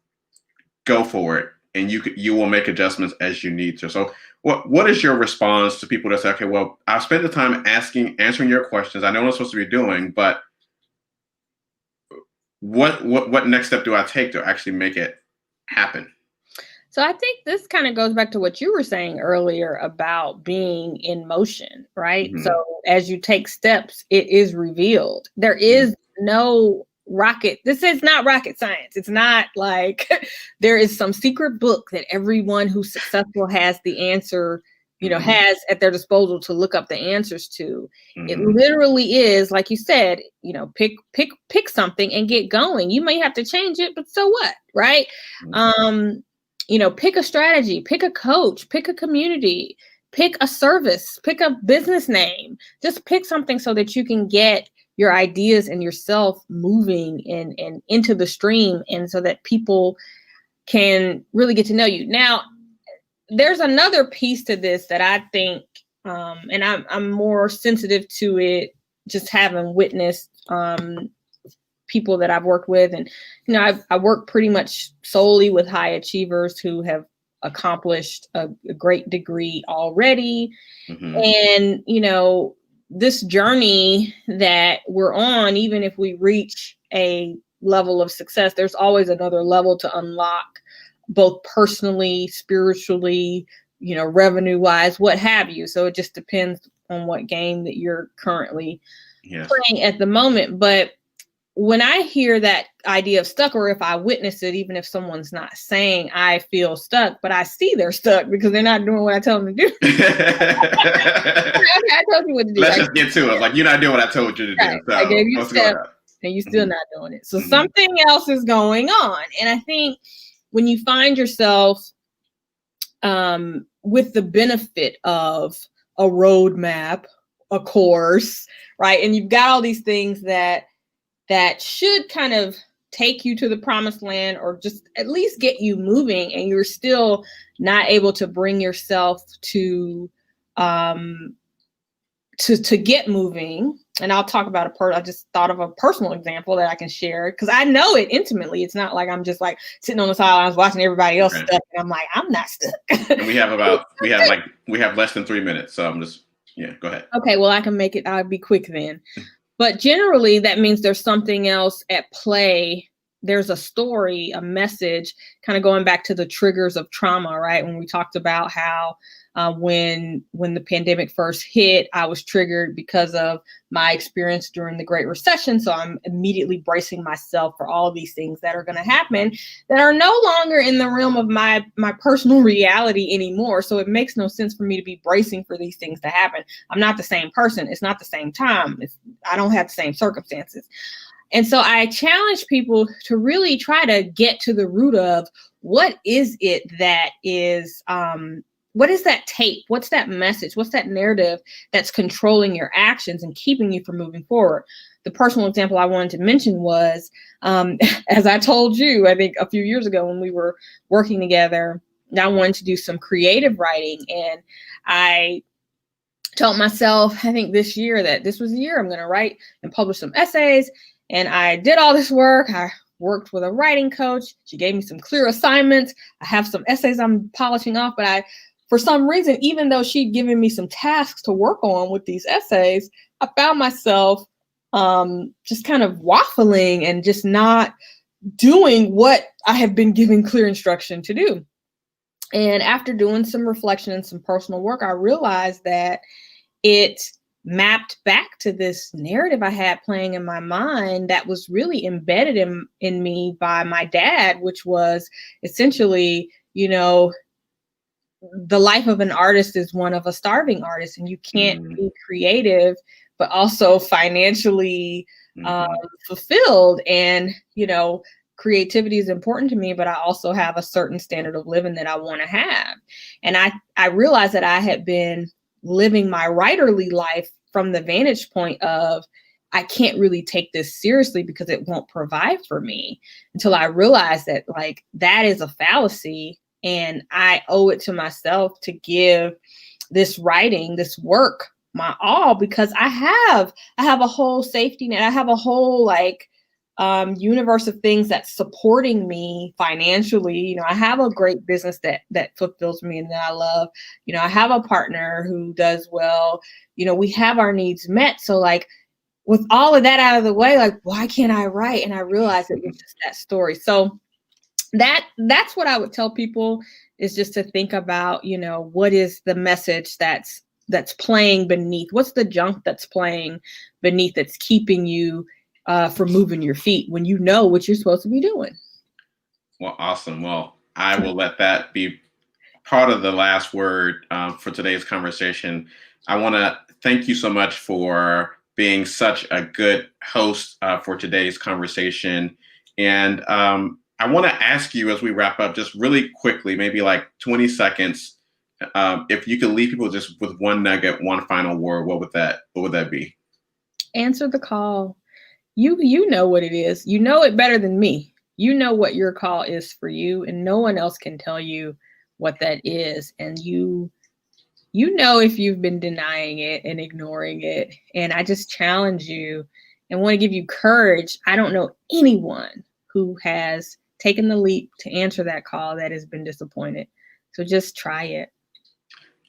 go for it. And you will make adjustments as you need to. So what is your response to people that say, okay, well, I've spent the time answering your questions. I know what I'm supposed to be doing, but what next step do I take to actually make it happen? So I think this kind of goes back to what you were saying earlier about being in motion, right? Mm-hmm. So as you take steps, it is revealed. There is no rocket. This is not rocket science. It's not like there is some secret book that everyone who's successful has the answer, has at their disposal to look up the answers to. Mm-hmm. It literally is, like you said, pick something and get going. You may have to change it, but so what, right? Mm-hmm. Pick a strategy, pick a coach, pick a community, pick a service, pick a business name. Just pick something so that you can get your ideas and yourself moving and into the stream, and so that people can really get to know you. Now, there's another piece to this that I think, and I'm more sensitive to it, just having witnessed people that I've worked with. And, I work pretty much solely with high achievers who have accomplished a great degree already. Mm-hmm. And, this journey that we're on, even if we reach a level of success, there's always another level to unlock, both personally, spiritually, revenue wise, what have you. So it just depends on what game that you're currently playing at the moment. But when I hear that idea of stuck, or if I witness it, even if someone's not saying I feel stuck, but I see they're stuck because they're not doing what I tell them to do. I told you what to do. Let's just get to it. Like, you're not doing what I told you to do. Right. So I gave you a step and you're still not doing it. So something else is going on. And I think when you find yourself with the benefit of a roadmap, a course, right? And you've got all these things that should kind of take you to the promised land or just at least get you moving, and you're still not able to bring yourself to get moving. And I'll talk about I just thought of a personal example that I can share because I know it intimately. It's not like I'm just like sitting on the sidelines watching everybody else stuck, and I'm like, I'm not stuck. And we have less than 3 minutes, so I'm just go ahead. Okay, well, I can make it. I'll be quick then. But generally, that means there's something else at play. There's a story, a message, kind of going back to the triggers of trauma, right? When we talked about how when the pandemic first hit, I was triggered because of my experience during the Great Recession. So I'm immediately bracing myself for all of these things that are going to happen that are no longer in the realm of my personal reality anymore. So it makes no sense for me to be bracing for these things to happen. I'm not the same person. It's not the same time. I don't have the same circumstances. And so I challenge people to really try to get to the root of what is it that is, what is that tape? What's that message? What's that narrative that's controlling your actions and keeping you from moving forward? The personal example I wanted to mention was, as I told you, I think a few years ago when we were working together, I wanted to do some creative writing. And I told myself, I think this year that this was the year I'm going to write and publish some essays. And I did all this work. I worked with a writing coach. She gave me some clear assignments. I have some essays I'm polishing off, but for some reason, even though she'd given me some tasks to work on with these essays, I found myself just kind of waffling and just not doing what I have been given clear instruction to do. And after doing some reflection and some personal work, I realized that it mapped back to this narrative I had playing in my mind that was really embedded in me by my dad, which was essentially, the life of an artist is one of a starving artist, and you can't be creative, but also financially fulfilled. And, creativity is important to me, but I also have a certain standard of living that I want to have. And I realized that I had been living my writerly life from the vantage point of, I can't really take this seriously because it won't provide for me, until I realized that that is a fallacy. And I owe it to myself to give this writing, this work, my all, because I have a whole safety net. I have a whole universe of things that's supporting me financially. I have a great business that fulfills me and that I love. I have a partner who does well. We have our needs met. So with all of that out of the way, why can't I write? And I realized it was just that story. So that's what I would tell people, is just to think about, what is the message that's playing beneath? What's the junk that's playing beneath that's keeping you from moving your feet when you know what you're supposed to be doing? Well, awesome. Well, I will let that be part of the last word for today's conversation. I want to thank you so much for being such a good host for today's conversation. And I want to ask you, as we wrap up, just really quickly, maybe 20 seconds, if you could leave people just with one nugget, one final word, what would that be? Answer the call. You know what it is. You know it better than me. You know what your call is for you, and no one else can tell you what that is. And you know if you've been denying it and ignoring it. And I just challenge you and want to give you courage. I don't know anyone who has taken the leap to answer that call that has been disappointed. So just try it.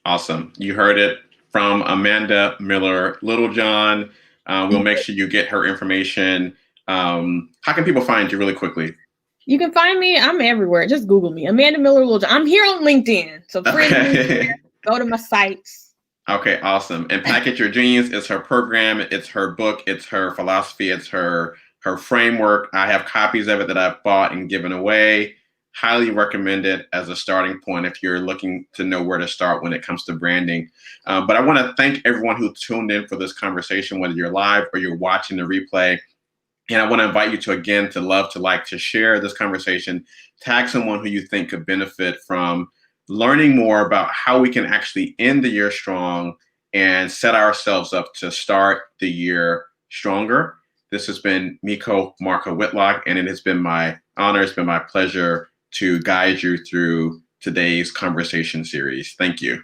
Awesome. You heard it from Amanda Miller Littlejohn. We'll make sure you get her information. How can people find you really quickly? You can find me. I'm everywhere. Just Google me. Amanda Miller Littlejohn. I'm here on LinkedIn. So go to my sites. Okay, awesome. And Package Your Genius is her program. It's her book. It's her philosophy. It's her framework. I have copies of it that I've bought and given away. Highly recommend it as a starting point if you're looking to know where to start when it comes to branding. But I want to thank everyone who tuned in for this conversation, whether you're live or you're watching the replay. And I want to invite you to, again, to love, to like, to share this conversation, tag someone who you think could benefit from learning more about how we can actually end the year strong and set ourselves up to start the year stronger. This has been Miko Marco Whitlock, and it has been my honor, it's been my pleasure to guide you through today's conversation series. Thank you.